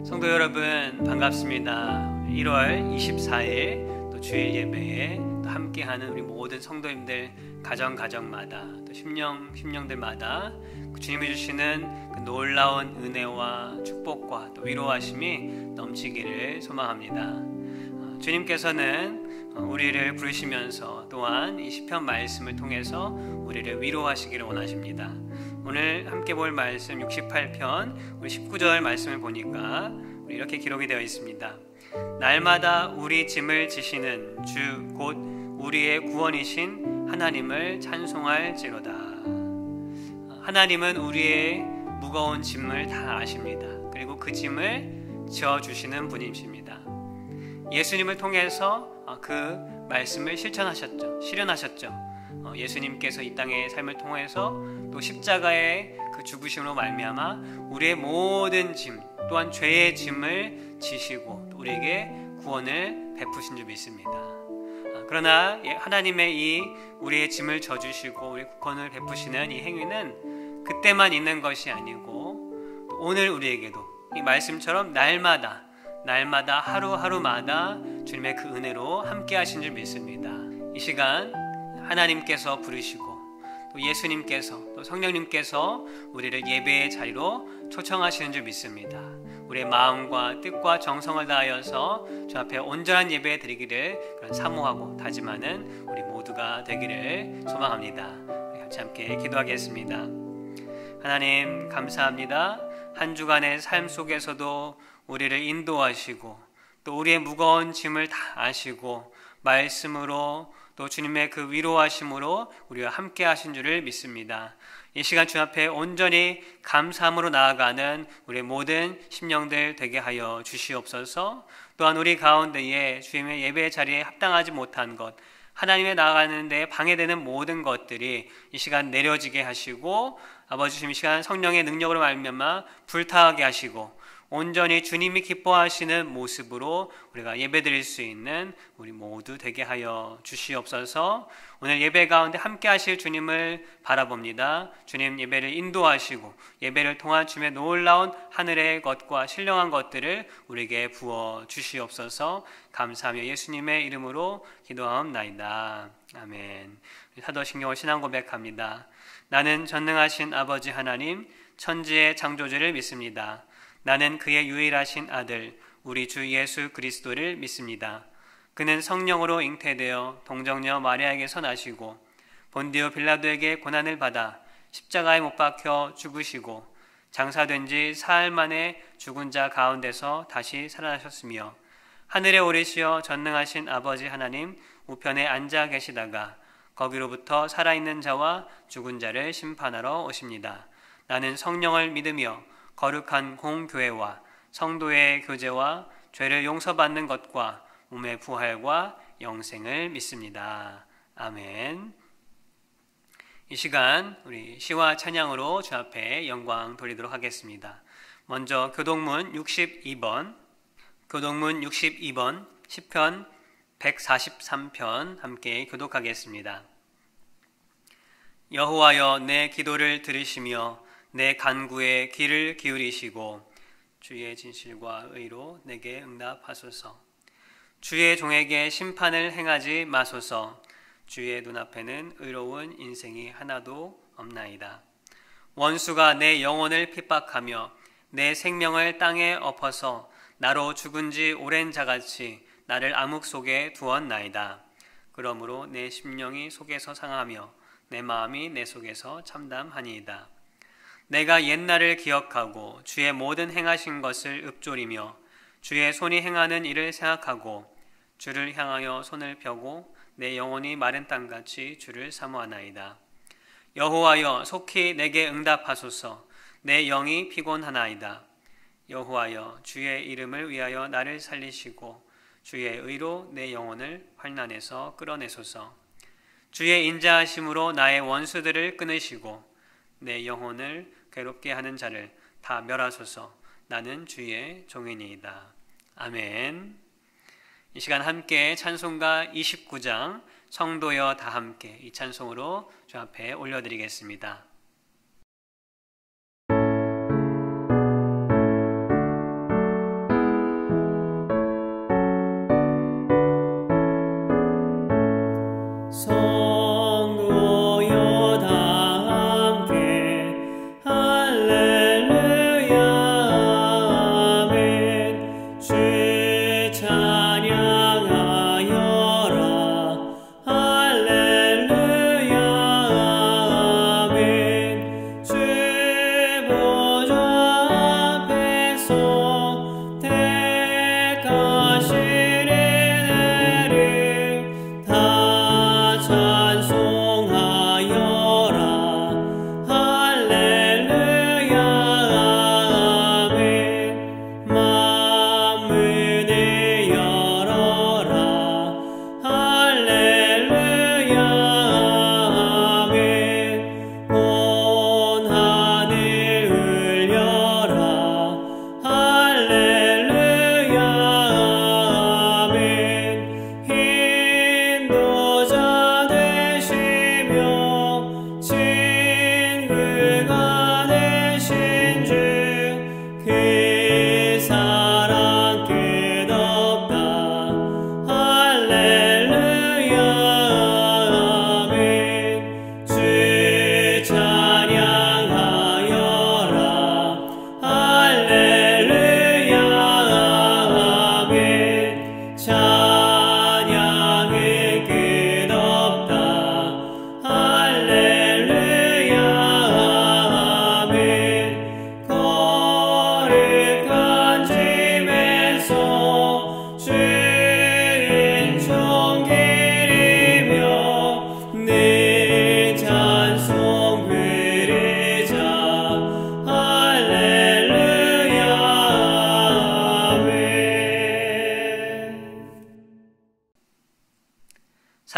성도 여러분 반갑습니다. 1월 24일 또 주일 예배에 또 함께하는 우리 모든 성도님들 가정마다 또 심령들마다 주님이 주시는 그 놀라운 은혜와 축복과 또 위로하심이 넘치기를 소망합니다. 주님께서는 우리를 부르시면서 또한 이 시편 말씀을 통해서 우리를 위로하시기를 원하십니다. 오늘 함께 볼 말씀 68편 우리 19절 말씀을 보니까 이렇게 기록이 되어 있습니다. 날마다 우리 짐을 지시는 주 곧 우리의 구원이신 하나님을 찬송할지로다. 하나님은 우리의 무거운 짐을 다 아십니다. 그리고 그 짐을 지어주시는 분이십니다. 예수님을 통해서 그 말씀을 실현하셨죠. 예수님께서 이 땅의 삶을 통해서 또 십자가의 그 죽으심으로 말미암아 우리의 모든 짐 또한 죄의 짐을 지시고 우리에게 구원을 베푸신 줄 믿습니다. 그러나 하나님의 이 우리의 짐을 져주시고 우리 구원을 베푸시는 이 행위는 그때만 있는 것이 아니고 또 오늘 우리에게도 이 말씀처럼 날마다 하루하루마다 주님의 그 은혜로 함께 하신 줄 믿습니다. 이 시간 하나님께서 부르시고 또 예수님께서 또 성령님께서 우리를 예배의 자리로 초청하시는 줄 믿습니다. 우리의 마음과 뜻과 정성을 다하여서 주 앞에 온전한 예배 드리기를 사모하고 다짐하는 우리 모두가 되기를 소망합니다. 우리 같이 함께 기도하겠습니다. 하나님 감사합니다. 한 주간의 삶 속에서도 우리를 인도하시고 또 우리의 무거운 짐을 다 아시고 말씀으로 또 주님의 그 위로하심으로 우리와 함께 하신 줄을 믿습니다. 이 시간 주 앞에 온전히 감사함으로 나아가는 우리의 모든 심령들 되게 하여 주시옵소서. 또한 우리 가운데에 주님의 예배 자리에 합당하지 못한 것, 하나님의 나아가는 데 방해되는 모든 것들이 이 시간 내려지게 하시고 아버지 주님 이 시간 성령의 능력으로 말미암아 불타게 하시고 온전히 주님이 기뻐하시는 모습으로 우리가 예배드릴 수 있는 우리 모두 되게 하여 주시옵소서. 오늘 예배 가운데 함께 하실 주님을 바라봅니다. 주님 예배를 인도하시고 예배를 통한 주님의 놀라운 하늘의 것과 신령한 것들을 우리에게 부어 주시옵소서. 감사하며 예수님의 이름으로 기도하옵나이다. 아멘. 사도신경을 신앙 고백합니다. 나는 전능하신 아버지 하나님 천지의 창조주를 믿습니다. 나는 그의 유일하신 아들 우리 주 예수 그리스도를 믿습니다. 그는 성령으로 잉태되어 동정녀 마리아에게서 나시고 본디오 빌라도에게 고난을 받아 십자가에 못 박혀 죽으시고 장사된 지 사흘 만에 죽은 자 가운데서 다시 살아나셨으며 하늘에 오르시어 전능하신 아버지 하나님 우편에 앉아 계시다가 거기로부터 살아있는 자와 죽은 자를 심판하러 오십니다. 나는 성령을 믿으며 거룩한 공교회와 성도의 교제와 죄를 용서받는 것과 몸의 부활과 영생을 믿습니다. 아멘. 이 시간 우리 시와 찬양으로 주 앞에 영광 돌리도록 하겠습니다. 먼저 교동문 62번 시편 143편 함께 교독하겠습니다. 여호와여 내 기도를 들으시며 내 간구에 귀를 기울이시고 주의 진실과 의로 내게 응답하소서. 주의 종에게 심판을 행하지 마소서. 주의 눈앞에는 의로운 인생이 하나도 없나이다. 원수가 내 영혼을 핍박하며 내 생명을 땅에 엎어서 나로 죽은 지 오랜 자같이 나를 암흑 속에 두었나이다. 그러므로 내 심령이 속에서 상하며 내 마음이 내 속에서 참담하니이다. 내가 옛날을 기억하고 주의 모든 행하신 것을 읊조리며 주의 손이 행하는 일을 생각하고 주를 향하여 손을 펴고 내 영혼이 마른 땅같이 주를 사모하나이다. 여호와여 속히 내게 응답하소서. 내 영이 피곤하나이다. 여호와여 주의 이름을 위하여 나를 살리시고 주의 의로 내 영혼을 환난에서 끌어내소서. 주의 인자하심으로 나의 원수들을 끊으시고 내 영혼을 괴롭게 하는 자를 다 멸하소서. 나는 주의 종이니이다. 아멘. 이 시간 함께 찬송가 29장 성도여 다 함께 이 찬송으로 주 앞에 올려드리겠습니다. 「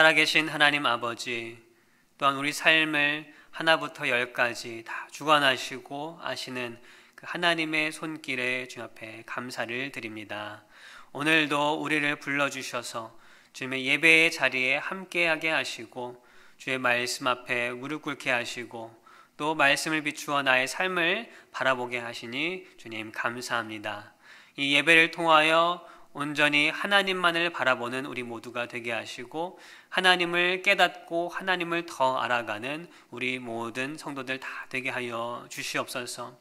살아계신 하나님 아버지, 또한 우리 삶을 하나부터 열까지 다 주관하시고 아시는 그 하나님의 손길에 주 앞에 감사를 드립니다. 오늘도 우리를 불러주셔서 주님의 예배의 자리에 함께하게 하시고 주의 말씀 앞에 무릎 꿇게 하시고 또 말씀을 비추어 나의 삶을 바라보게 하시니 주님 감사합니다. 이 예배를 통하여 온전히 하나님만을 바라보는 우리 모두가 되게 하시고 하나님을 깨닫고 하나님을 더 알아가는 우리 모든 성도들 다 되게 하여 주시옵소서.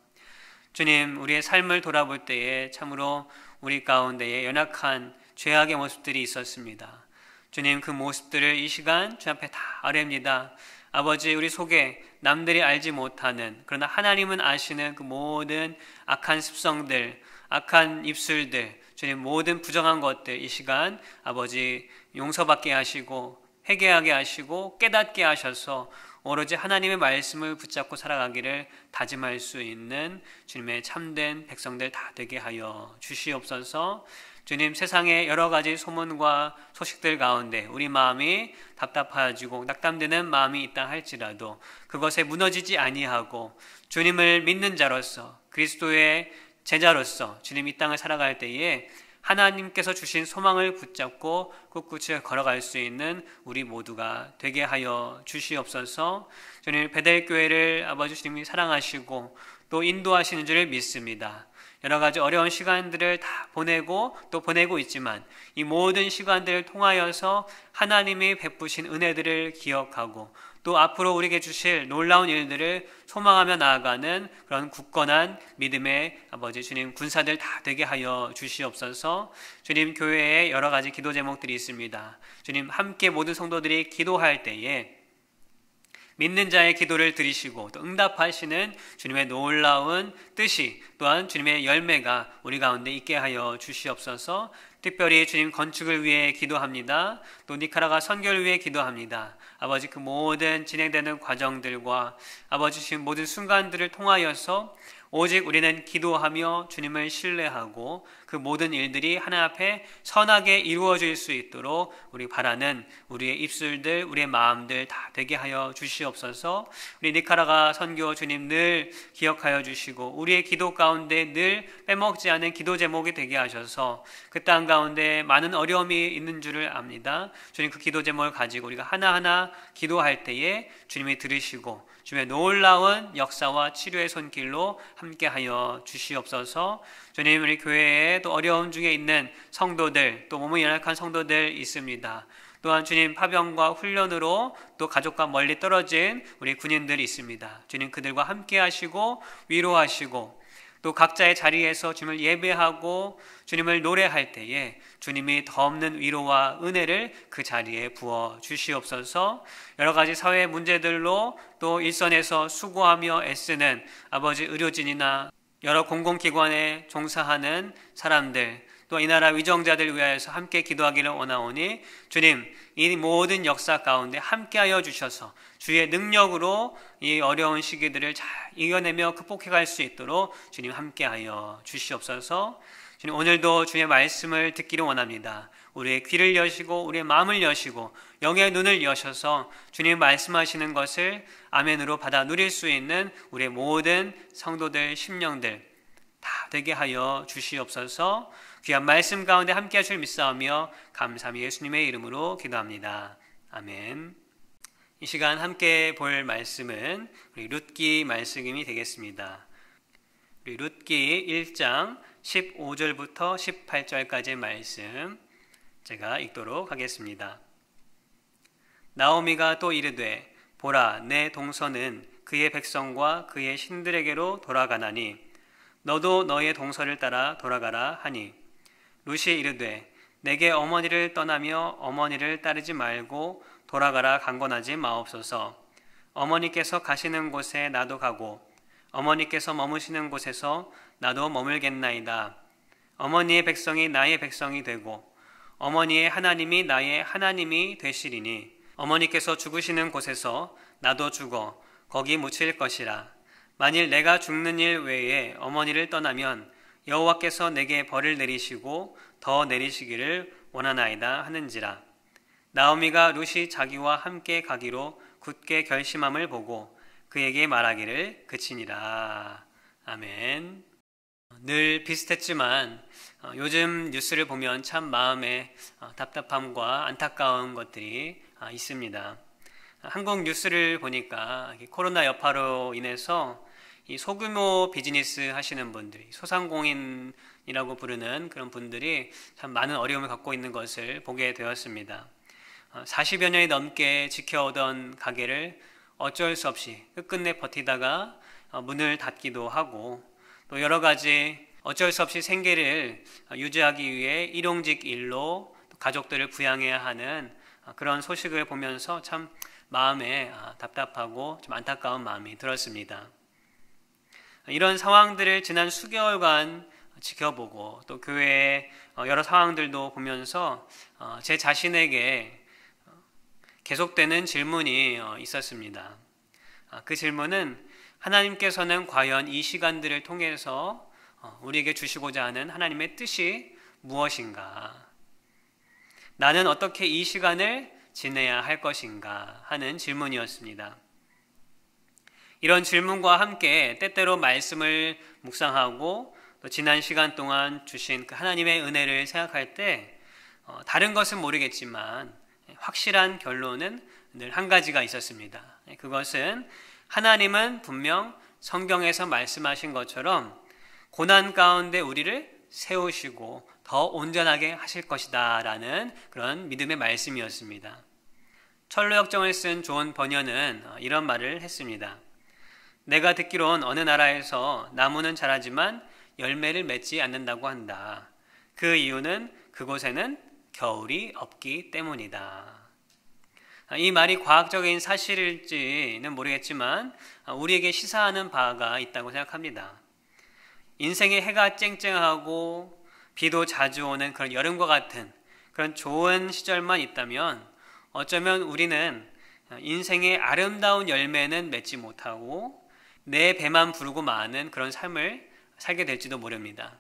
주님, 우리의 삶을 돌아볼 때에 참으로 우리 가운데에 연약한 죄악의 모습들이 있었습니다. 주님, 그 모습들을 이 시간 주 앞에 다 아뢰입니다. 아버지, 우리 속에 남들이 알지 못하는, 그러나 하나님은 아시는 그 모든 악한 습성들, 악한 입술들, 주님 모든 부정한 것들 이 시간 아버지 용서받게 하시고 회개하게 하시고 깨닫게 하셔서 오로지 하나님의 말씀을 붙잡고 살아가기를 다짐할 수 있는 주님의 참된 백성들 다 되게 하여 주시옵소서. 주님, 세상의 여러 가지 소문과 소식들 가운데 우리 마음이 답답해지고 낙담되는 마음이 있다 할지라도 그것에 무너지지 아니하고 주님을 믿는 자로서 그리스도의 제자로서 주님 이 땅을 살아갈 때에 하나님께서 주신 소망을 붙잡고 꿋꿋이 걸어갈 수 있는 우리 모두가 되게 하여 주시옵소서. 주님, 베델교회를 아버지 주님이 사랑하시고 또 인도하시는 줄 믿습니다. 여러 가지 어려운 시간들을 다 보내고 또 보내고 있지만 이 모든 시간들을 통하여서 하나님이 베푸신 은혜들을 기억하고 또 앞으로 우리에게 주실 놀라운 일들을 소망하며 나아가는 그런 굳건한 믿음의 아버지 주님 군사들 다 되게 하여 주시옵소서. 주님, 교회에 여러 가지 기도 제목들이 있습니다. 주님, 함께 모든 성도들이 기도할 때에 믿는 자의 기도를 들으시고 또 응답하시는 주님의 놀라운 뜻이 또한 주님의 열매가 우리 가운데 있게 하여 주시옵소서. 특별히 주님 건축을 위해 기도합니다. 또 니카라과 선교를 위해 기도합니다. 아버지, 그 모든 진행되는 과정들과 아버지 주신 모든 순간들을 통하여서 오직 우리는 기도하며 주님을 신뢰하고 그 모든 일들이 하나님 앞에 선하게 이루어질 수 있도록 우리 바라는 우리의 입술들, 우리의 마음들 다 되게 하여 주시옵소서. 우리 니카라가 선교 주님 늘 기억하여 주시고 우리의 기도 가운데 늘 빼먹지 않은 기도 제목이 되게 하셔서 그 땅 가운데 많은 어려움이 있는 줄을 압니다. 주님, 그 기도 제목을 가지고 우리가 하나하나 기도할 때에 주님이 들으시고 주님의 놀라운 역사와 치료의 손길로 함께하여 주시옵소서. 주님, 우리 교회에 또 어려움 중에 있는 성도들, 또 몸이 연약한 성도들 있습니다. 또한 주님 파병과 훈련으로 또 가족과 멀리 떨어진 우리 군인들이 있습니다. 주님, 그들과 함께하시고 위로하시고 또 각자의 자리에서 주님을 예배하고 주님을 노래할 때에 주님이 더 없는 위로와 은혜를 그 자리에 부어 주시옵소서. 여러 가지 사회 문제들로 또 일선에서 수고하며 애쓰는 아버지 의료진이나 여러 공공기관에 종사하는 사람들, 또 이 나라 위정자들 위하여서 함께 기도하기를 원하오니 주님, 이 모든 역사 가운데 함께하여 주셔서 주의 능력으로 이 어려운 시기들을 잘 이겨내며 극복해갈 수 있도록 주님 함께하여 주시옵소서. 주님, 오늘도 주의 말씀을 듣기를 원합니다. 우리의 귀를 여시고 우리의 마음을 여시고 영의 눈을 여셔서 주님 말씀하시는 것을 아멘으로 받아 누릴 수 있는 우리의 모든 성도들, 심령들 다 되게 하여 주시옵소서. 귀한 말씀 가운데 함께 하실 믿사오며 감사함이 예수님의 이름으로 기도합니다. 아멘. 이 시간 함께 볼 말씀은 우리 룻기 말씀이 되겠습니다. 우리 룻기 1장 15절부터 18절까지의 말씀 제가 읽도록 하겠습니다. 나오미가 또 이르되 보라, 내 동서는 그의 백성과 그의 신들에게로 돌아가나니 너도 너의 동서를 따라 돌아가라 하니 룻이 이르되 내게 어머니를 떠나며 어머니를 따르지 말고 돌아가라 강권하지 마옵소서. 어머니께서 가시는 곳에 나도 가고 어머니께서 머무시는 곳에서 나도 머물겠나이다. 어머니의 백성이 나의 백성이 되고 어머니의 하나님이 나의 하나님이 되시리니 어머니께서 죽으시는 곳에서 나도 죽어 거기 묻힐 것이라. 만일 내가 죽는 일 외에 어머니를 떠나면 여호와께서 내게 벌을 내리시고 더 내리시기를 원하나이다 하는지라. 나오미가 룻이 자기와 함께 가기로 굳게 결심함을 보고 그에게 말하기를 그치니라. 아멘. 늘 비슷했지만 요즘 뉴스를 보면 참 마음에 답답함과 안타까운 것들이 있습니다. 한국 뉴스를 보니까 코로나 여파로 인해서 이 소규모 비즈니스 하시는 분들이, 소상공인이라고 부르는 그런 분들이 참 많은 어려움을 갖고 있는 것을 보게 되었습니다. 40여 년이 넘게 지켜오던 가게를 어쩔 수 없이 끝끝내 버티다가 문을 닫기도 하고, 또 여러 가지 어쩔 수 없이 생계를 유지하기 위해 일용직 일로 가족들을 부양해야 하는 그런 소식을 보면서 참 마음에 답답하고 좀 안타까운 마음이 들었습니다. 이런 상황들을 지난 수개월간 지켜보고 또 교회의 여러 상황들도 보면서 제 자신에게 계속되는 질문이 있었습니다. 그 질문은 하나님께서는 과연 이 시간들을 통해서 우리에게 주시고자 하는 하나님의 뜻이 무엇인가? 나는 어떻게 이 시간을 지내야 할 것인가? 하는 질문이었습니다. 이런 질문과 함께 때때로 말씀을 묵상하고 또 지난 시간 동안 주신 그 하나님의 은혜를 생각할 때 다른 것은 모르겠지만 확실한 결론은 늘 한 가지가 있었습니다. 그것은 하나님은 분명 성경에서 말씀하신 것처럼 고난 가운데 우리를 세우시고 더 온전하게 하실 것이다 라는 그런 믿음의 말씀이었습니다. 철로역정을 쓴 존 버녀는 이런 말을 했습니다. 내가 듣기론 어느 나라에서 나무는 자라지만 열매를 맺지 않는다고 한다. 그 이유는 그곳에는 겨울이 없기 때문이다. 이 말이 과학적인 사실일지는 모르겠지만 우리에게 시사하는 바가 있다고 생각합니다. 인생의 해가 쨍쨍하고 비도 자주 오는 그런 여름과 같은 그런 좋은 시절만 있다면 어쩌면 우리는 인생의 아름다운 열매는 맺지 못하고 내 배만 부르고 마는 그런 삶을 살게 될지도 모릅니다.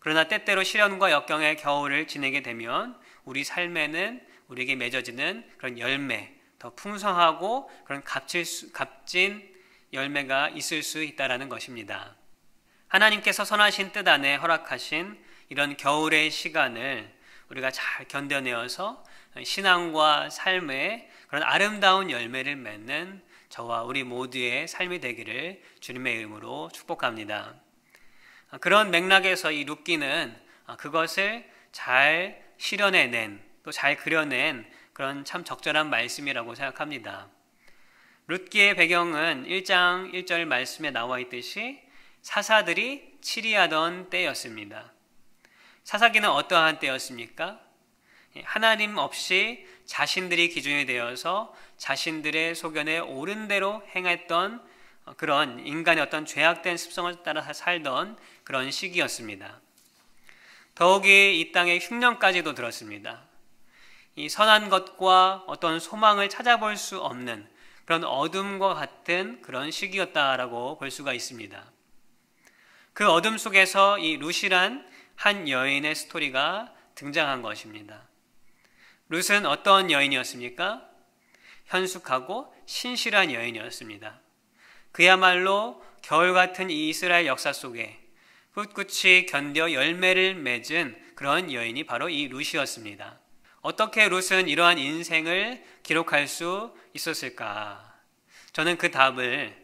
그러나 때때로 시련과 역경의 겨울을 지내게 되면 우리 삶에는 우리에게 맺어지는 그런 열매, 더 풍성하고 그런 값진 열매가 있을 수 있다는 것입니다. 하나님께서 선하신 뜻 안에 허락하신 이런 겨울의 시간을 우리가 잘 견뎌내어서 신앙과 삶의 그런 아름다운 열매를 맺는 저와 우리 모두의 삶이 되기를 주님의 이름으로 축복합니다. 그런 맥락에서 이 룻기는 그것을 잘 실현해낸, 또 잘 그려낸 그런 참 적절한 말씀이라고 생각합니다. 룻기의 배경은 1장 1절 말씀에 나와 있듯이 사사들이 치리하던 때였습니다. 사사기는 어떠한 때였습니까? 하나님 없이 자신들이 기준이 되어서 자신들의 소견에 옳은 대로 행했던 그런 인간의 어떤 죄악된 습성을 따라 살던 그런 시기였습니다. 더욱이 이 땅에 흉년까지도 들었습니다. 이 선한 것과 어떤 소망을 찾아볼 수 없는 그런 어둠과 같은 그런 시기였다라고 볼 수가 있습니다. 그 어둠 속에서 이 룻이란 한 여인의 스토리가 등장한 것입니다. 룻은 어떤 여인이었습니까? 현숙하고 신실한 여인이었습니다. 그야말로 겨울 같은 이 이스라엘 역사 속에 꿋꿋이 견뎌 열매를 맺은 그런 여인이 바로 이 룻이었습니다. 어떻게 룻은 이러한 인생을 기록할 수 있었을까? 저는 그 답을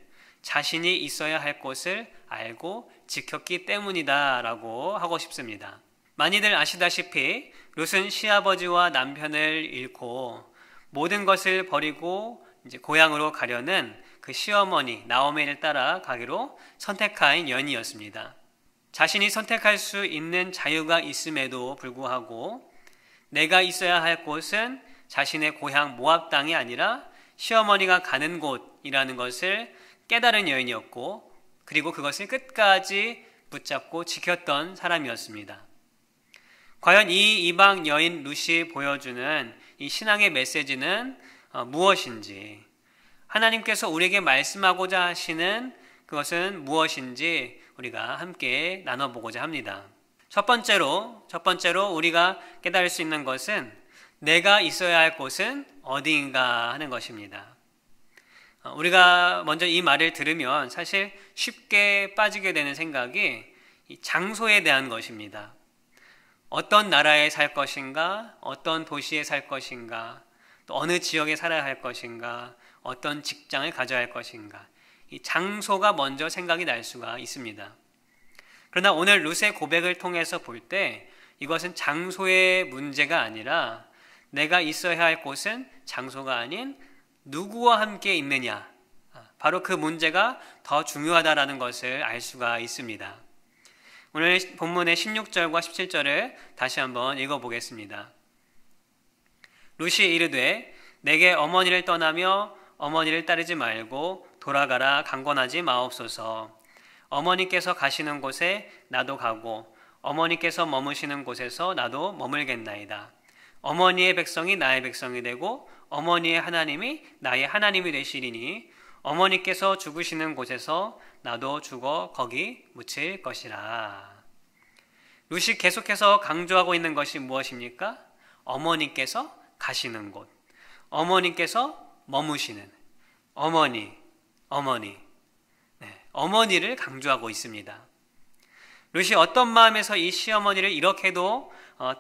자신이 있어야 할 곳을 알고 지켰기 때문이다 라고 하고 싶습니다. 많이들 아시다시피 룻은 시아버지와 남편을 잃고 모든 것을 버리고 이제 고향으로 가려는 그 시어머니 나오미를 따라 가기로 선택한 여인이었습니다. 자신이 선택할 수 있는 자유가 있음에도 불구하고 내가 있어야 할 곳은 자신의 고향 모압 땅이 아니라 시어머니가 가는 곳이라는 것을 깨달은 여인이었고, 그리고 그것을 끝까지 붙잡고 지켰던 사람이었습니다. 과연 이 이방 여인 룻이 보여주는 이 신앙의 메시지는 무엇인지, 하나님께서 우리에게 말씀하고자 하시는 그것은 무엇인지 우리가 함께 나눠보고자 합니다. 첫 번째로 우리가 깨달을 수 있는 것은 내가 있어야 할 곳은 어디인가 하는 것입니다. 우리가 먼저 이 말을 들으면 사실 쉽게 빠지게 되는 생각이 이 장소에 대한 것입니다. 어떤 나라에 살 것인가, 어떤 도시에 살 것인가, 또 어느 지역에 살아야 할 것인가, 어떤 직장을 가져야 할 것인가, 이 장소가 먼저 생각이 날 수가 있습니다. 그러나 오늘 룻의 고백을 통해서 볼 때 이것은 장소의 문제가 아니라 내가 있어야 할 곳은 장소가 아닌 누구와 함께 있느냐, 바로 그 문제가 더 중요하다는 것을 알 수가 있습니다. 오늘 본문의 16절과 17절을 다시 한번 읽어보겠습니다. 룻이 이르되 내게 어머니를 떠나며 어머니를 따르지 말고 돌아가라 강권하지 마옵소서. 어머니께서 가시는 곳에 나도 가고 어머니께서 머무시는 곳에서 나도 머물겠나이다. 어머니의 백성이 나의 백성이 되고 어머니의 하나님이 나의 하나님이 되시리니 어머니께서 죽으시는 곳에서 나도 죽어 거기 묻힐 것이라. 룻이 계속해서 강조하고 있는 것이 무엇입니까? 어머니께서 가시는 곳, 어머니께서 머무시는 어머니, 어머니를 강조하고 있습니다. 룻이 어떤 마음에서 이 시어머니를 이렇게도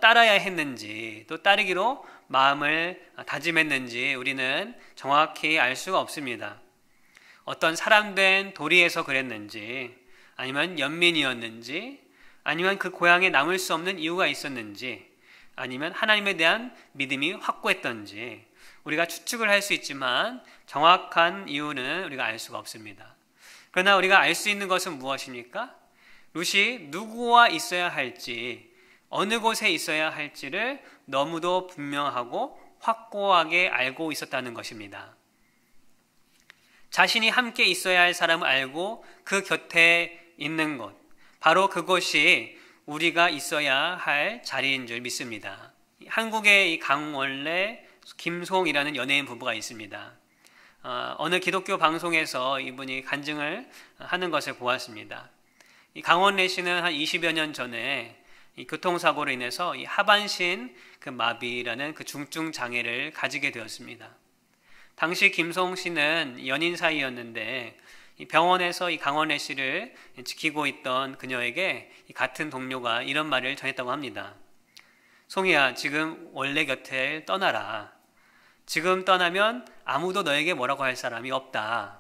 따라야 했는지, 또 따르기로 마음을 다짐했는지 우리는 정확히 알 수가 없습니다. 어떤 사람된 도리에서 그랬는지, 아니면 연민이었는지, 아니면 그 고향에 남을 수 없는 이유가 있었는지, 아니면 하나님에 대한 믿음이 확고했던지 우리가 추측을 할 수 있지만 정확한 이유는 우리가 알 수가 없습니다. 그러나 우리가 알 수 있는 것은 무엇입니까? 룻이 누구와 있어야 할지, 어느 곳에 있어야 할지를 너무도 분명하고 확고하게 알고 있었다는 것입니다. 자신이 함께 있어야 할 사람을 알고 그 곁에 있는 곳, 바로 그곳이 우리가 있어야 할 자리인 줄 믿습니다. 한국의 이 강원래, 김송이라는 연예인 부부가 있습니다. 어느 기독교 방송에서 이분이 간증을 하는 것을 보았습니다. 이 강원래 씨는 한 20여 년 전에 이 교통사고로 인해서 이 하반신 그 마비라는 그 중증 장애를 가지게 되었습니다. 당시 김송 씨는 연인 사이였는데 이 병원에서 이 강원래 씨를 지키고 있던 그녀에게 이 같은 동료가 이런 말을 전했다고 합니다. 송이야, 지금 원래 곁을 떠나라. 지금 떠나면 아무도 너에게 뭐라고 할 사람이 없다.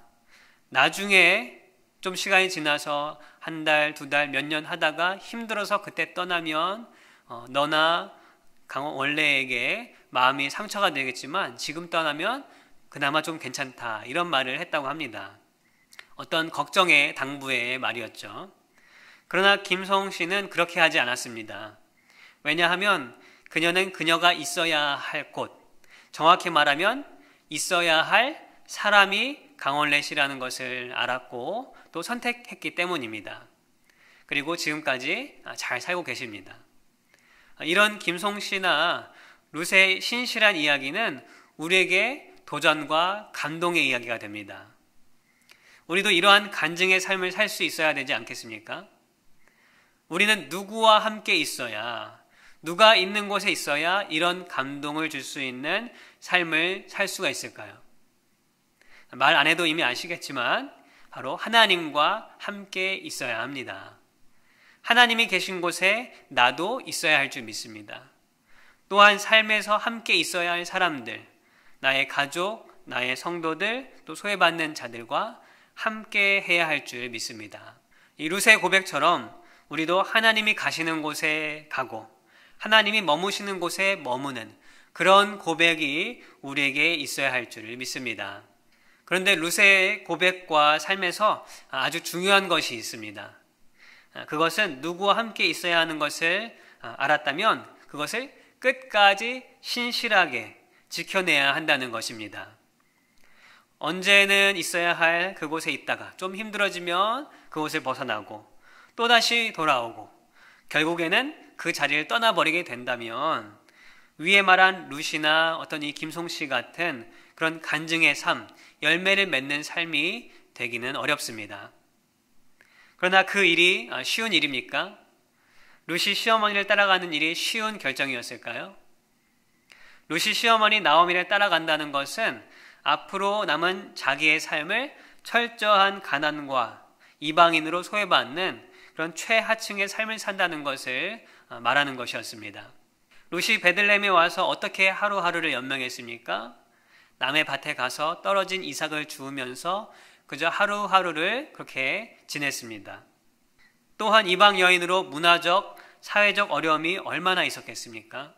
나중에 좀 시간이 지나서 한 달, 두 달, 몇 년 하다가 힘들어서 그때 떠나면 너나 원래에게 마음이 상처가 되겠지만 지금 떠나면 그나마 좀 괜찮다. 이런 말을 했다고 합니다. 어떤 걱정의 당부의 말이었죠. 그러나 김송 씨는 그렇게 하지 않았습니다. 왜냐하면 그녀는 그녀가 있어야 할 곳, 정확히 말하면 있어야 할 사람이 강원래 씨라는 것을 알았고 또 선택했기 때문입니다. 그리고 지금까지 잘 살고 계십니다. 이런 김송 씨나 룻의 신실한 이야기는 우리에게 도전과 감동의 이야기가 됩니다. 우리도 이러한 간증의 삶을 살 수 있어야 되지 않겠습니까? 우리는 누구와 함께 있어야, 누가 있는 곳에 있어야 이런 감동을 줄 수 있는 삶을 살 수가 있을까요? 말 안 해도 이미 아시겠지만 바로 하나님과 함께 있어야 합니다. 하나님이 계신 곳에 나도 있어야 할 줄 믿습니다. 또한 삶에서 함께 있어야 할 사람들, 나의 가족, 나의 성도들, 또 소외받는 자들과 함께 해야 할 줄 믿습니다. 이 룻의 고백처럼 우리도 하나님이 가시는 곳에 가고 하나님이 머무시는 곳에 머무는 그런 고백이 우리에게 있어야 할 줄 믿습니다. 그런데 룻의 고백과 삶에서 아주 중요한 것이 있습니다. 그것은 누구와 함께 있어야 하는 것을 알았다면 그것을 끝까지 신실하게 지켜내야 한다는 것입니다. 언제는 있어야 할 그곳에 있다가 좀 힘들어지면 그곳을 벗어나고 또다시 돌아오고 결국에는 그 자리를 떠나버리게 된다면 위에 말한 룻이나 어떤 이 김송 씨 같은 그런 간증의 삶, 열매를 맺는 삶이 되기는 어렵습니다. 그러나 그 일이 쉬운 일입니까? 룻이 시어머니를 따라가는 일이 쉬운 결정이었을까요? 룻이 시어머니 나오미를 따라간다는 것은 앞으로 남은 자기의 삶을 철저한 가난과 이방인으로 소외받는 그런 최하층의 삶을 산다는 것을 말하는 것이었습니다. 룻이 베들레헴에 와서 어떻게 하루하루를 연명했습니까? 남의 밭에 가서 떨어진 이삭을 주우면서 그저 하루하루를 그렇게 지냈습니다. 또한 이방 여인으로 문화적, 사회적 어려움이 얼마나 있었겠습니까?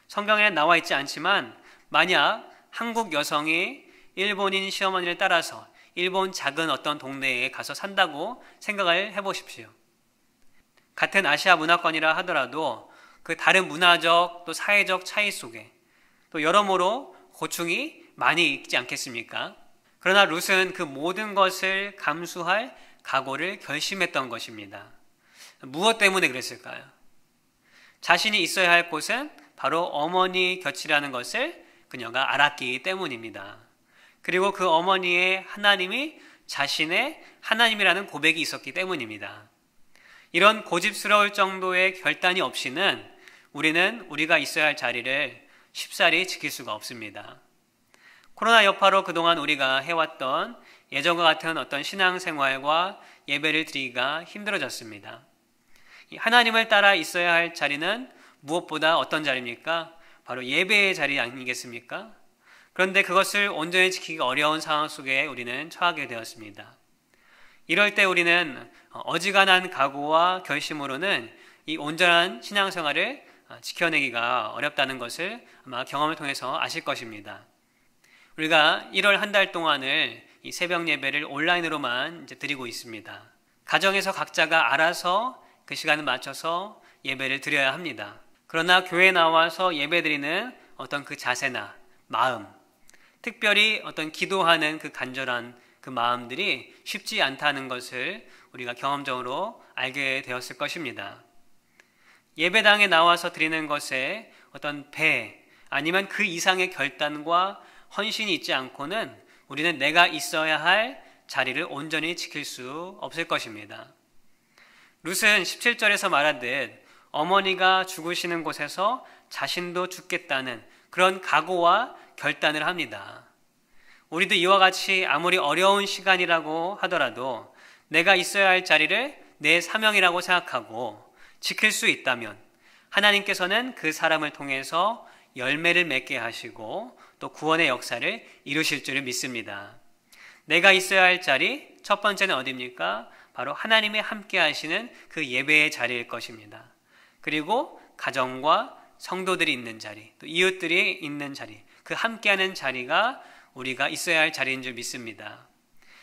성경에 나와 있지 않지만 만약 한국 여성이 일본인 시어머니를 따라서 일본 작은 어떤 동네에 가서 산다고 생각을 해보십시오. 같은 아시아 문화권이라 하더라도 그 다른 문화적 또 사회적 차이 속에 또 여러모로 고충이 많이 있지 않겠습니까? 그러나 룻은 그 모든 것을 감수할 각오를 결심했던 것입니다. 무엇 때문에 그랬을까요? 자신이 있어야 할 곳은 바로 어머니 곁이라는 것을 그녀가 알았기 때문입니다. 그리고 그 어머니의 하나님이 자신의 하나님이라는 고백이 있었기 때문입니다. 이런 고집스러울 정도의 결단이 없이는 우리는 우리가 있어야 할 자리를 쉽사리 지킬 수가 없습니다. 코로나 여파로 그동안 우리가 해왔던 예전과 같은 어떤 신앙생활과 예배를 드리기가 힘들어졌습니다. 하나님을 따라 있어야 할 자리는 무엇보다 어떤 자리입니까? 바로 예배의 자리 아니겠습니까? 그런데 그것을 온전히 지키기가 어려운 상황 속에 우리는 처하게 되었습니다. 이럴 때 우리는 어지간한 각오와 결심으로는 이 온전한 신앙생활을 지켜내기가 어렵다는 것을 아마 경험을 통해서 아실 것입니다. 우리가 1월 한 달 동안을 이 새벽 예배를 온라인으로만 이제 드리고 있습니다. 가정에서 각자가 알아서 그 시간을 맞춰서 예배를 드려야 합니다. 그러나 교회에 나와서 예배 드리는 어떤 그 자세나 마음, 특별히 어떤 기도하는 그 간절한 그 마음들이 쉽지 않다는 것을 우리가 경험적으로 알게 되었을 것입니다. 예배당에 나와서 드리는 것에 어떤 배 아니면 그 이상의 결단과 헌신이 있지 않고는 우리는 내가 있어야 할 자리를 온전히 지킬 수 없을 것입니다. 룻은 17절에서 말하듯 어머니가 죽으시는 곳에서 자신도 죽겠다는 그런 각오와 결단을 합니다. 우리도 이와 같이 아무리 어려운 시간이라고 하더라도 내가 있어야 할 자리를 내 사명이라고 생각하고 지킬 수 있다면 하나님께서는 그 사람을 통해서 열매를 맺게 하시고 또 구원의 역사를 이루실 줄을 믿습니다. 내가 있어야 할 자리, 첫 번째는 어디입니까? 바로 하나님이 함께 하시는 그 예배의 자리일 것입니다. 그리고 가정과 성도들이 있는 자리, 또 이웃들이 있는 자리, 그 함께하는 자리가 우리가 있어야 할 자리인 줄 믿습니다.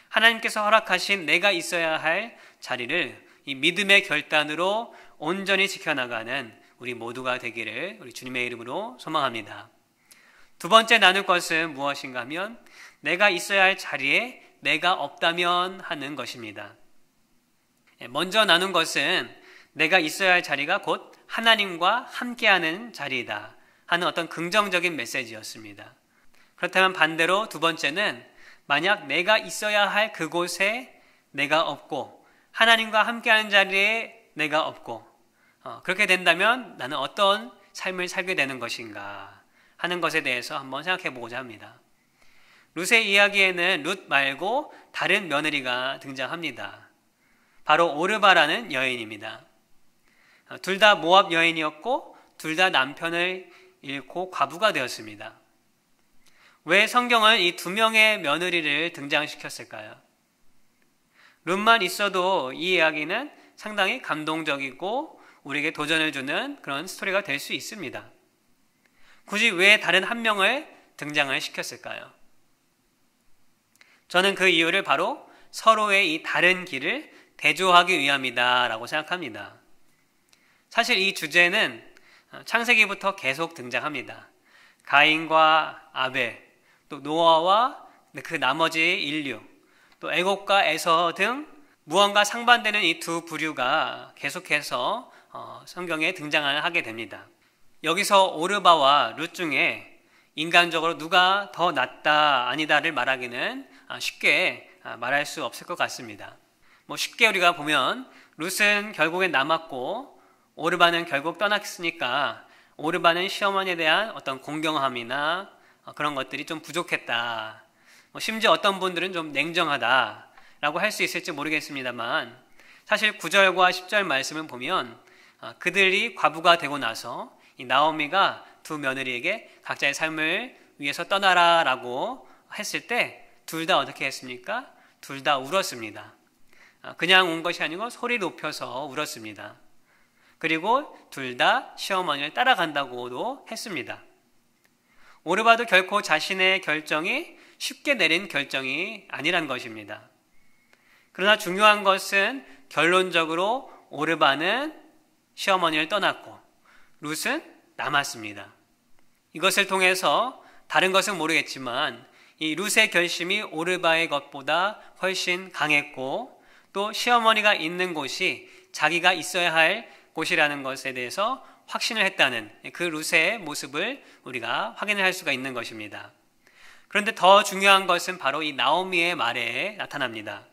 하나님께서 허락하신 내가 있어야 할 자리를 이 믿음의 결단으로 온전히 지켜나가는 우리 모두가 되기를 우리 주님의 이름으로 소망합니다. 두 번째 나눌 것은 무엇인가 하면 내가 있어야 할 자리에 내가 없다면 하는 것입니다. 먼저 나눈 것은 내가 있어야 할 자리가 곧 하나님과 함께하는 자리이다 하는 어떤 긍정적인 메시지였습니다. 그렇다면 반대로 두 번째는 만약 내가 있어야 할 그곳에 내가 없고 하나님과 함께하는 자리에 내가 없고 그렇게 된다면 나는 어떤 삶을 살게 되는 것인가 하는 것에 대해서 한번 생각해 보고자 합니다. 룻의 이야기에는 룻 말고 다른 며느리가 등장합니다. 바로 오르바라는 여인입니다. 둘 다 모압 여인이었고 둘 다 남편을 잃고 과부가 되었습니다. 왜 성경은 이 두 명의 며느리를 등장시켰을까요? 룻만 있어도 이 이야기는 상당히 감동적이고 우리에게 도전을 주는 그런 스토리가 될 수 있습니다. 굳이 왜 다른 한 명을 등장을 시켰을까요? 저는 그 이유를 바로 서로의 이 다른 길을 대조하기 위함이다 라고 생각합니다. 사실 이 주제는 창세기부터 계속 등장합니다. 가인과 아벨, 또 노아와 그 나머지 인류, 또 애곡과 에서 등 무언가 상반되는 이 두 부류가 계속해서 성경에 등장을 하게 됩니다. 여기서 오르바와 룻 중에 인간적으로 누가 더 낫다 아니다를 말하기는 쉽게 말할 수 없을 것 같습니다. 쉽게 우리가 보면 룻은 결국엔 남았고 오르바는 결국 떠났으니까 오르반은 시어머니에 대한 어떤 공경함이나 그런 것들이 좀 부족했다. 심지어 어떤 분들은 좀 냉정하다라고 할 수 있을지 모르겠습니다만 사실 9절과 10절 말씀을 보면 그들이 과부가 되고 나서 이 나오미가 두 며느리에게 각자의 삶을 위해서 떠나라라고 했을 때 둘 다 어떻게 했습니까? 둘 다 울었습니다. 그냥 운 것이 아니고 소리 높여서 울었습니다. 그리고 둘 다 시어머니를 따라간다고도 했습니다. 오르바도 결코 자신의 결정이 쉽게 내린 결정이 아니란 것입니다. 그러나 중요한 것은 결론적으로 오르바는 시어머니를 떠났고 룻은 남았습니다. 이것을 통해서 다른 것은 모르겠지만 이 룻의 결심이 오르바의 것보다 훨씬 강했고 또 시어머니가 있는 곳이 자기가 있어야 할 곳이라는 것에 대해서 확신을 했다는 그 룻의 모습을 우리가 확인을 할 수가 있는 것입니다. 그런데 더 중요한 것은 바로 이 나오미의 말에 나타납니다.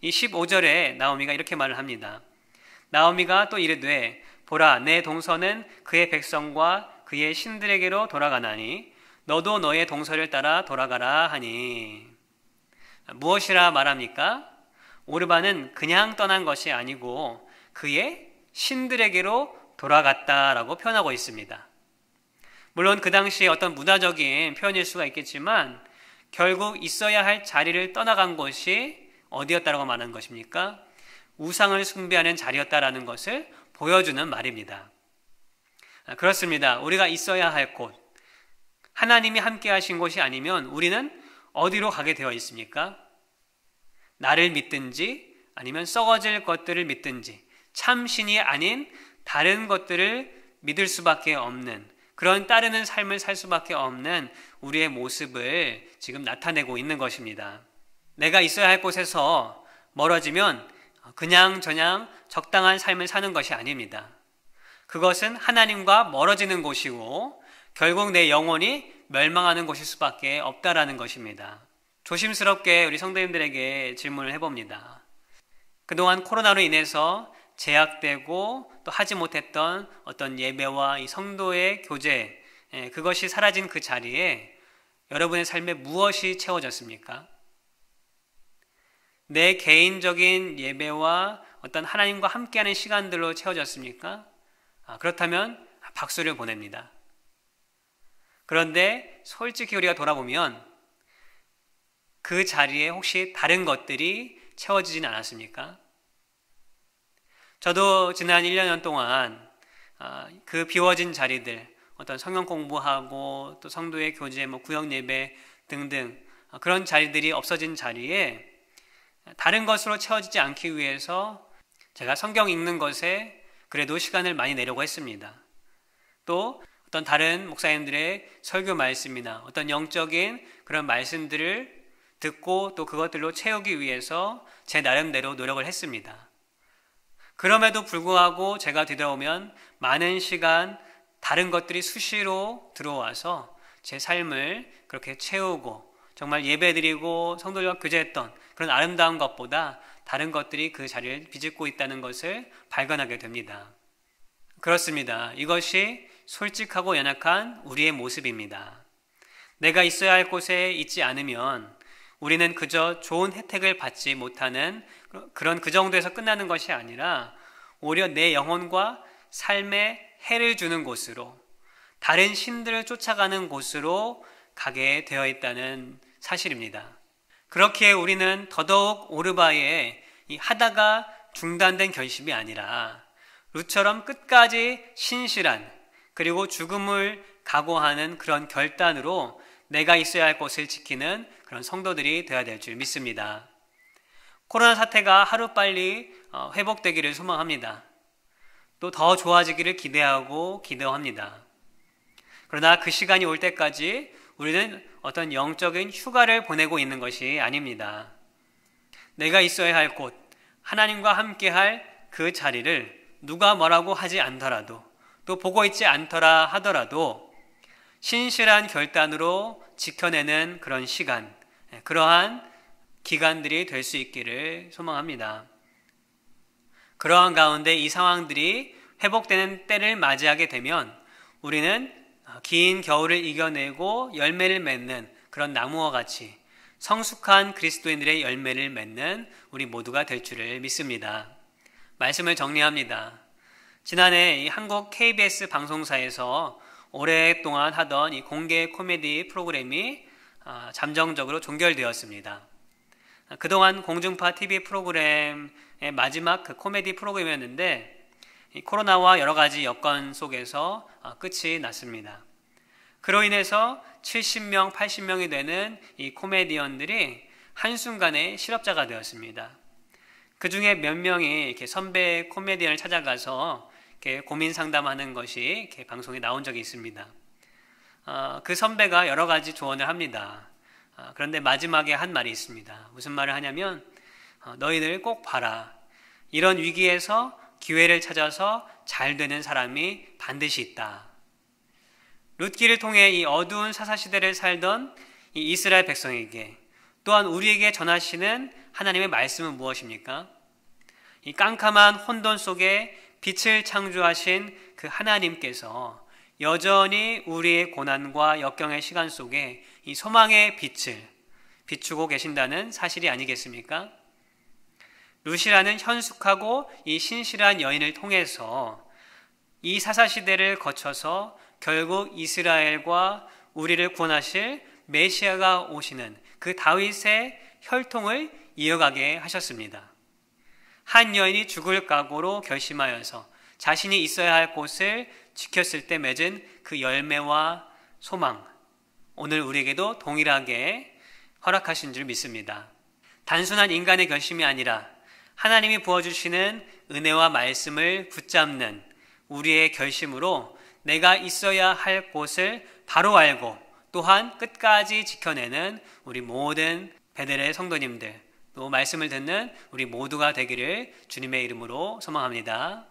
이 15절에 나오미가 이렇게 말을 합니다. 나오미가 또 이르되 보라 내 동서는 그의 백성과 그의 신들에게로 돌아가나니 너도 너의 동서를 따라 돌아가라 하니. 무엇이라 말합니까? 오르바는 그냥 떠난 것이 아니고 그의 신들에게로 돌아갔다라고 표현하고 있습니다. 물론 그 당시에 어떤 문화적인 표현일 수가 있겠지만 결국 있어야 할 자리를 떠나간 곳이 어디였다라고 말하는 것입니까? 우상을 숭배하는 자리였다라는 것을 보여주는 말입니다. 그렇습니다. 우리가 있어야 할 곳, 하나님이 함께 하신 곳이 아니면 우리는 어디로 가게 되어 있습니까? 나를 믿든지 아니면 썩어질 것들을 믿든지 참신이 아닌 다른 것들을 믿을 수밖에 없는 그런 따르는 삶을 살 수밖에 없는 우리의 모습을 지금 나타내고 있는 것입니다. 내가 있어야 할 곳에서 멀어지면 그냥저냥 적당한 삶을 사는 것이 아닙니다. 그것은 하나님과 멀어지는 곳이고 결국 내 영혼이 멸망하는 곳일 수밖에 없다라는 것입니다. 조심스럽게 우리 성도님들에게 질문을 해봅니다. 그동안 코로나로 인해서 제약되고 또 하지 못했던 어떤 예배와 이 성도의 교제, 그것이 사라진 그 자리에 여러분의 삶에 무엇이 채워졌습니까? 내 개인적인 예배와 어떤 하나님과 함께하는 시간들로 채워졌습니까? 그렇다면 박수를 보냅니다. 그런데 솔직히 우리가 돌아보면 그 자리에 혹시 다른 것들이 채워지진 않았습니까? 저도 지난 1년 동안 그 비워진 자리들, 어떤 성경 공부하고 또 성도의 교제, 구역 예배 등등 그런 자리들이 없어진 자리에 다른 것으로 채워지지 않기 위해서 제가 성경 읽는 것에 그래도 시간을 많이 내려고 했습니다. 또 어떤 다른 목사님들의 설교 말씀이나 어떤 영적인 그런 말씀들을 듣고 또 그것들로 채우기 위해서 제 나름대로 노력을 했습니다. 그럼에도 불구하고 제가 뒤돌아오면 많은 시간 다른 것들이 수시로 들어와서 제 삶을 그렇게 채우고 정말 예배드리고 성도들과 교제했던 그런 아름다운 것보다 다른 것들이 그 자리를 비집고 있다는 것을 발견하게 됩니다. 그렇습니다. 이것이 솔직하고 연약한 우리의 모습입니다. 내가 있어야 할 곳에 있지 않으면 우리는 그저 좋은 혜택을 받지 못하는 그런 그 정도에서 끝나는 것이 아니라 오히려 내 영혼과 삶에 해를 주는 곳으로 다른 신들을 쫓아가는 곳으로 가게 되어 있다는 사실입니다. 그렇기에 우리는 더더욱 오르바의 이 하다가 중단된 결심이 아니라 룻처럼 끝까지 신실한 그리고 죽음을 각오하는 그런 결단으로 내가 있어야 할 곳을 지키는 그런 성도들이 되어야 될 줄 믿습니다. 코로나 사태가 하루빨리 회복되기를 소망합니다. 또 더 좋아지기를 기대하고 기도합니다. 그러나 그 시간이 올 때까지 우리는 어떤 영적인 휴가를 보내고 있는 것이 아닙니다. 내가 있어야 할 곳, 하나님과 함께 할 그 자리를 누가 뭐라고 하지 않더라도 또 보고 있지 않더라 하더라도 신실한 결단으로 지켜내는 그런 시간, 그러한 기간들이 될 수 있기를 소망합니다. 그러한 가운데 이 상황들이 회복되는 때를 맞이하게 되면 우리는 긴 겨울을 이겨내고 열매를 맺는 그런 나무와 같이 성숙한 그리스도인들의 열매를 맺는 우리 모두가 될 줄을 믿습니다. 말씀을 정리합니다. 지난해 이 한국 KBS 방송사에서 오랫동안 하던 이 공개 코미디 프로그램이 잠정적으로 종결되었습니다. 그동안 공중파 TV 프로그램의 마지막 그 코미디 프로그램이었는데 코로나와 여러 가지 여건 속에서 끝이 났습니다. 그로 인해서 70명, 80명이 되는 이 코미디언들이 한순간에 실업자가 되었습니다. 그 중에 몇 명이 이렇게 선배 코미디언을 찾아가서 이렇게 고민 상담하는 것이 이렇게 방송에 나온 적이 있습니다. 그 선배가 여러 가지 조언을 합니다. 그런데 마지막에 한 말이 있습니다. 무슨 말을 하냐면 너희들 꼭 봐라. 이런 위기에서 기회를 찾아서 잘 되는 사람이 반드시 있다. 룻기를 통해 이 어두운 사사시대를 살던 이 이스라엘 백성에게 또한 우리에게 전하시는 하나님의 말씀은 무엇입니까? 이 깜깜한 혼돈 속에 빛을 창조하신 그 하나님께서 여전히 우리의 고난과 역경의 시간 속에 이 소망의 빛을 비추고 계신다는 사실이 아니겠습니까? 룻이라는 현숙하고 이 신실한 여인을 통해서 이 사사시대를 거쳐서 결국 이스라엘과 우리를 구원하실 메시아가 오시는 그 다윗의 혈통을 이어가게 하셨습니다. 한 여인이 죽을 각오로 결심하여서 자신이 있어야 할 곳을 지켰을 때 맺은 그 열매와 소망, 오늘 우리에게도 동일하게 허락하신 줄 믿습니다. 단순한 인간의 결심이 아니라 하나님이 부어주시는 은혜와 말씀을 붙잡는 우리의 결심으로 내가 있어야 할 곳을 바로 알고 또한 끝까지 지켜내는 우리 모든 베델의 성도님들, 또 말씀을 듣는 우리 모두가 되기를 주님의 이름으로 소망합니다.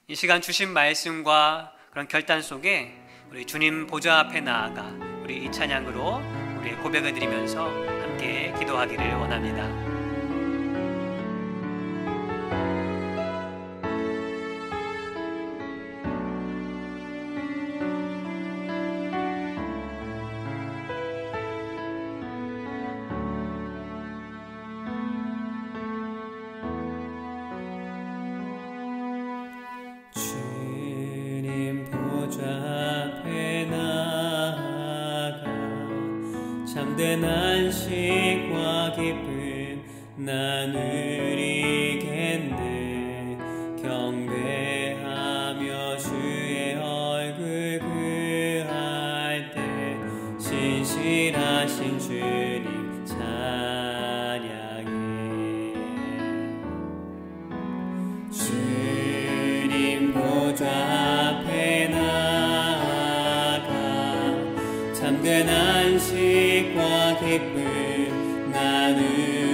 이 시간 주신 말씀과 그런 결단 속에 우리 주님 보좌 앞에 나아가 우리 이 찬양으로 우리의 고백을 드리면서 함께 기도하기를 원합니다. 참된 안식과 기쁨 나누리겠네. 경배하며 주의 얼굴 구할 때 신실하신 주님 찬양해. 주님 보좌 앞에 나아가 참된 안식과 기쁨 나누리겠네.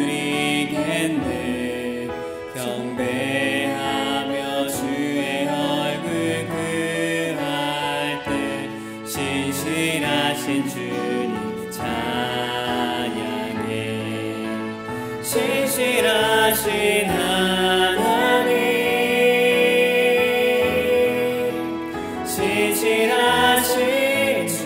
경배하며 주의 얼굴 구할 때 신실하신 주님 찬양해. 신실하신 하나님, 신실하신 주,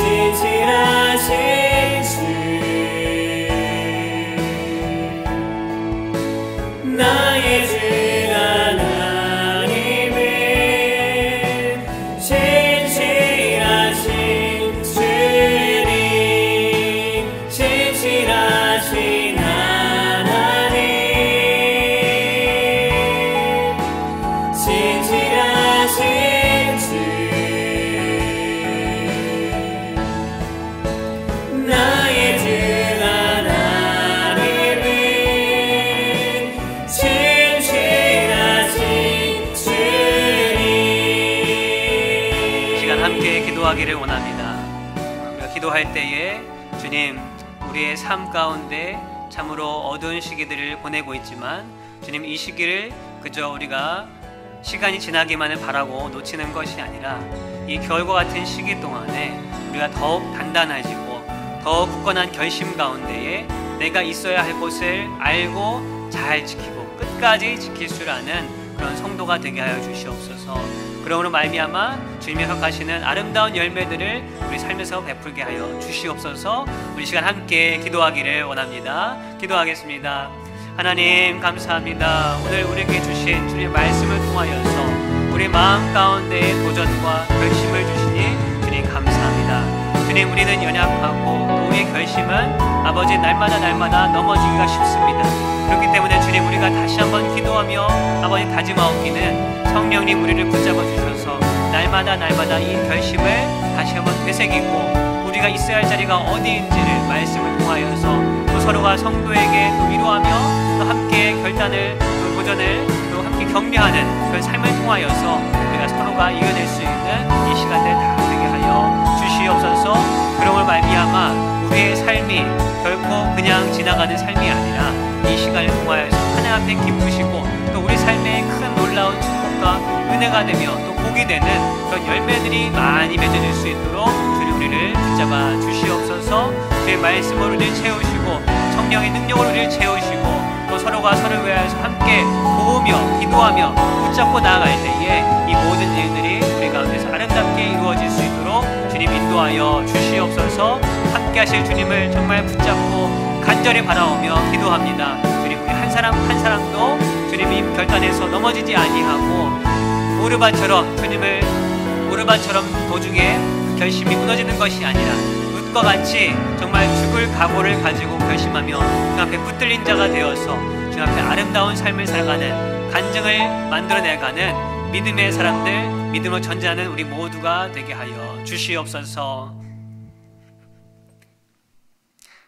신실하신 주 나의 주 하나님은 신실하신 주님 신실하신 하나님 신실하신 주 나의 주 하나님은 신실하신 주님. 시간 함께 기도하기를 원합니다. 우리가 기도할 때에 주님, 우리의 삶 가운데 참으로 어두운 시기들을 보내고 있지만 주님, 이 시기를 그저 우리가 시간이 지나기만을 바라고 놓치는 것이 아니라 이 겨울과 같은 시기 동안에 우리가 더욱 단단해지고 더 굳건한 결심 가운데에 내가 있어야 할 곳을 알고 잘 지키고 끝까지 지킬 줄 아는 그런 성도가 되게 하여 주시옵소서. 그러므로 말미암아 주님이 허락하시는 아름다운 열매들을 우리 삶에서 베풀게 하여 주시옵소서. 우리 시간 함께 기도하기를 원합니다. 기도하겠습니다. 하나님 감사합니다. 오늘 우리에게 주신 주님의 말씀을 통하여서 우리 마음 가운데 도전과 결심을 주시니 주님 감사합니다. 주님, 우리는 연약하고 또 우리의 결심은 아버지 날마다 넘어지기가 쉽습니다. 그렇기 때문에 주님, 우리가 다시 한번 기도하며 아버지 다짐하옵기는 성령님 우리를 붙잡아 주셔서 날마다 이 결심을 다시 한번 되새기고 우리가 있어야 할 자리가 어디인지를 말씀을 통하여서 또 서로가 성도에게 또 위로하며 또 함께 결단을 또 도전을 또 함께 격려하는 그런 삶을 통하여서 우리가 서로가 이겨낼 수 있는 이 시간들 다 되게 하여 주시옵소서. 그러므로 말미암아 우리의 삶이 결코 그냥 지나가는 삶이 아니라 이 시간을 통하여서 하나님 앞에 기쁘시고 또 우리 삶에 큰 놀라운 축복과 은혜가 되며 또 복이 되는 그런 열매들이 많이 맺어질 수 있도록 주님 우리를 붙잡아 주시옵소서. 주의 말씀으로 우리를 채우시고 성령의 능력으로 우리를 채우시고 또 서로가 서로를 위하여서 함께 도우며 기도하며 붙잡고 나아갈 때에 이 모든 일들이 우리 가운데서 아름답게 이루어질 수 있도록 주님 인도하여 주시옵소서. 함께 하실 주님을 정말 붙잡고 간절히 바라오며 기도합니다. 주님, 우리 한 사람 한 사람도 주님이 결단해서 넘어지지 아니하고 오르반처럼 도중에 결심이 무너지는 것이 아니라 룻과 같이 정말 죽을 각오를 가지고 결심하며 주 앞에 붙들린 자가 되어서 주 앞에 아름다운 삶을 살아가는 간증을 만들어내가는 믿음의 사람들, 믿음으로 전진하는 우리 모두가 되게 하여 주시옵소서.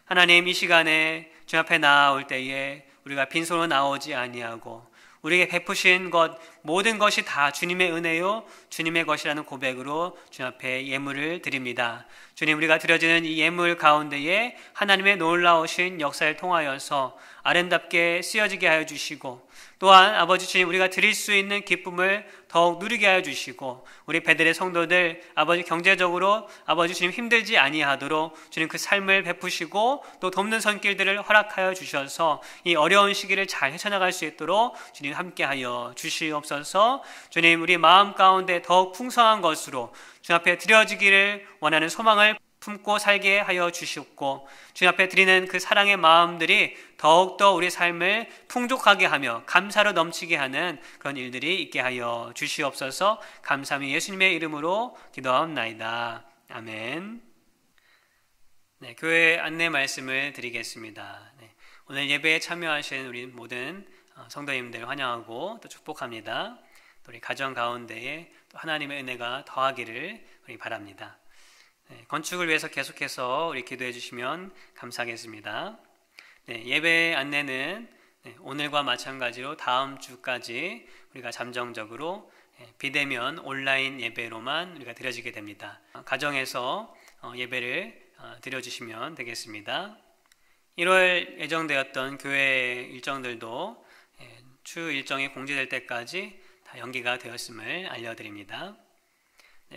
하나님, 이 시간에 주 앞에 나아올 때에 우리가 빈손으로 나오지 아니하고 우리에게 베푸신 것 모든 것이 다 주님의 은혜요 주님의 것이라는 고백으로 주님 앞에 예물을 드립니다. 주님, 우리가 드려지는 이 예물 가운데에 하나님의 놀라우신 역사를 통하여서 아름답게 쓰여지게 하여 주시고 또한 아버지 주님, 우리가 드릴 수 있는 기쁨을 더욱 누리게 하여 주시고 우리 베들의 성도들 아버지 경제적으로 아버지 주님 힘들지 아니하도록 주님 그 삶을 베푸시고 또 돕는 손길들을 허락하여 주셔서 이 어려운 시기를 잘 헤쳐나갈 수 있도록 주님 함께하여 주시옵소서. 주님, 우리 마음 가운데 더욱 풍성한 것으로 주님 앞에 드려지기를 원하는 소망을 품고 살게 하여 주시옵고 주님 앞에 드리는 그 사랑의 마음들이 더욱더 우리 삶을 풍족하게 하며 감사로 넘치게 하는 그런 일들이 있게 하여 주시옵소서. 감사함이 예수님의 이름으로 기도하옵나이다. 아멘. 네, 교회 안내 말씀을 드리겠습니다. 네, 오늘 예배에 참여하신 우리 모든 성도님들 환영하고 또 축복합니다. 또 우리 가정 가운데에 또 하나님의 은혜가 더하기를 우리 바랍니다. 네, 건축을 위해서 계속해서 우리 기도해 주시면 감사하겠습니다. 네, 예배 안내는 오늘과 마찬가지로 다음 주까지 우리가 잠정적으로 비대면 온라인 예배로만 우리가 드려지게 됩니다. 가정에서 예배를 드려주시면 되겠습니다. 1월 예정되었던 교회 일정들도 추 일정이 공지될 때까지 다 연기가 되었음을 알려드립니다.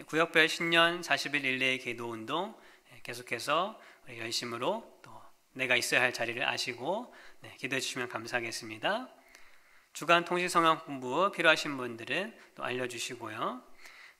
구역별 신년 40일 릴레이 기도운동 계속해서 우리 열심으로 또 내가 있어야 할 자리를 아시고 기도해 주시면 감사하겠습니다. 주간 통신 성경 공부 필요하신 분들은 또 알려주시고요.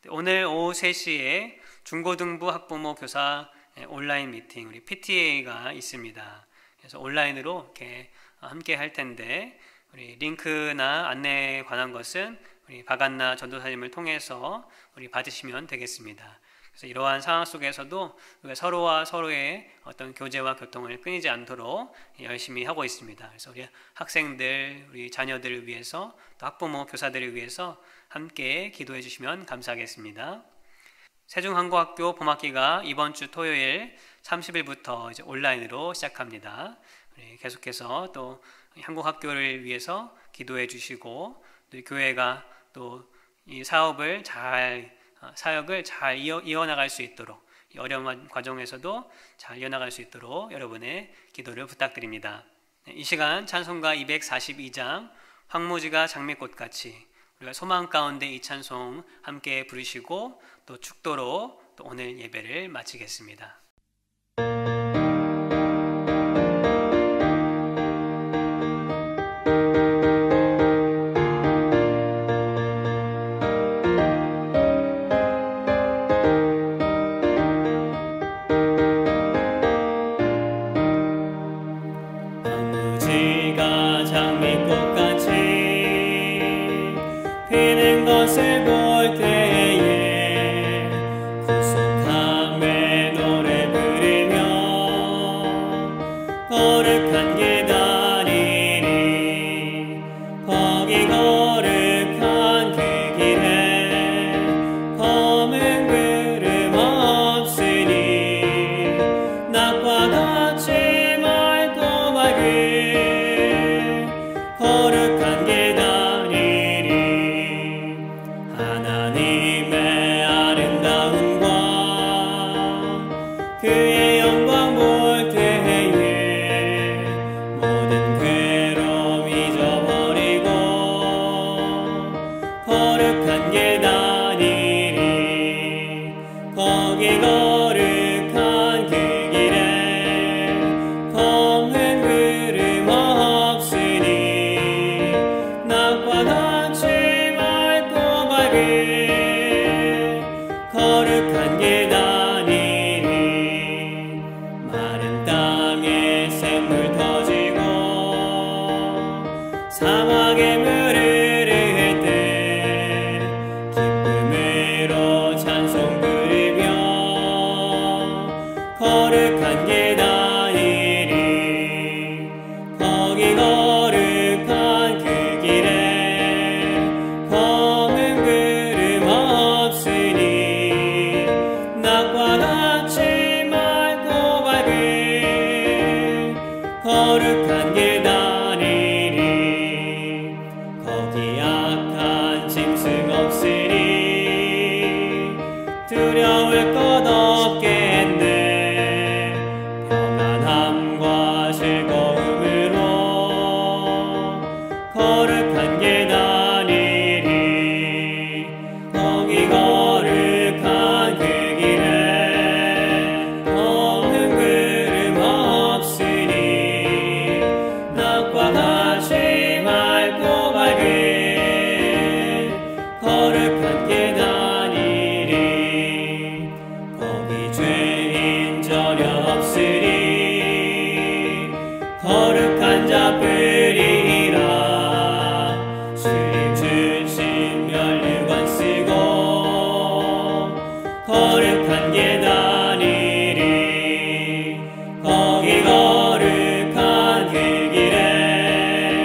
오늘 오후 3시에 중고등부 학부모 교사 온라인 미팅, 우리 PTA가 있습니다. 그래서 온라인으로 이렇게 함께 할 텐데, 우리 링크나 안내에 관한 것은 우리 박안나 전도사님을 통해서 우리 받으시면 되겠습니다. 그래서 이러한 상황 속에서도 우리가 서로와 서로의 어떤 교제와 교통을 끊이지 않도록 열심히 하고 있습니다. 그래서 우리 학생들, 우리 자녀들을 위해서, 또 학부모, 교사들을 위해서 함께 기도해 주시면 감사하겠습니다. 세중한국학교 봄학기가 이번 주 토요일 30일부터 이제 온라인으로 시작합니다. 우리 계속해서 또 한국학교를 위해서 기도해 주시고, 또 교회가 또 이 사역을 잘 이어나갈 수 있도록, 이 어려운 과정에서도 잘 이어나갈 수 있도록 여러분의 기도를 부탁드립니다. 이 시간 찬송가 242장 황무지가 장미꽃같이, 우리가 소망 가운데 이 찬송 함께 부르시고 또 축도로 또 오늘 예배를 마치겠습니다. 황무지가 장미꽃같이 피는 것을 볼 때에 구속함의 노래 부르며 거룩한 계단이니, 거기 거룩한 그 길에 검은 구름 없으니, 낮과 같이 맑고 밝은 거룩한 계단이니, 하나님의 아름다움과 그의 영광 볼 때에 모든 괴로움 잊어버리고 거룩한 계단이니, 거기 거룩한 그 길에 검은 구름 없으니, 낮과 같이 맑고 밝은 거룩한 계단이니, 마른 땅에 샘물 터지고 사막에 물 흐를 때 기쁨으로 찬송 부르며 거룩한 계단이니, 거기 거룩한 그 길에 검은 구름 없으니, 낮과 같이 맑고 밝은 거룩한 계단이니, 거기 악한 짐승 없으니 두려울 것 없겠네. 평안함과 즐거움으로 거룩한 계단이니, 거기 거룩한 그 길에 검은 구름 없으니, 낮과 같이 맑고 밝은 거룩한 계단이니, 거기 죄인 전혀 없으니, 거룩한 자 뿌리라. 주님 주신 면류관 쓰고 거룩한 계단이니, 거기 거룩한 그 길에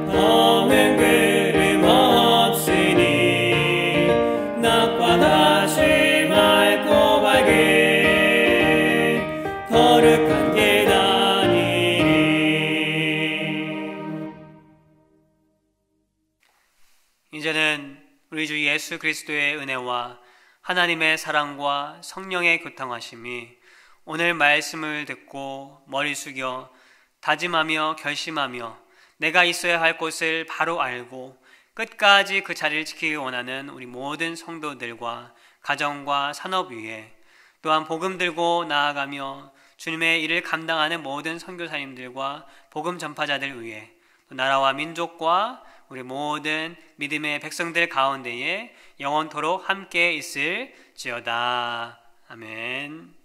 검은 구름 없으니, 낮과 같이 맑고 밝은 거룩한 계단이니. 이제는 우리 주 예수 그리스도의 은혜와 하나님의 사랑과 성령의 교통하심이 오늘 말씀을 듣고 머리 숙여 다짐하며 결심하며 내가 있어야 할 곳을 바로 알고 끝까지 그 자리를 지키기 원하는 우리 모든 성도들과 가정과 산업 위에, 또한 복음 들고 나아가며 주님의 일을 감당하는 모든 선교사님들과 복음 전파자들 위해, 또 나라와 민족과 우리 모든 믿음의 백성들 가운데에 영원토록 함께 있을지어다. 아멘.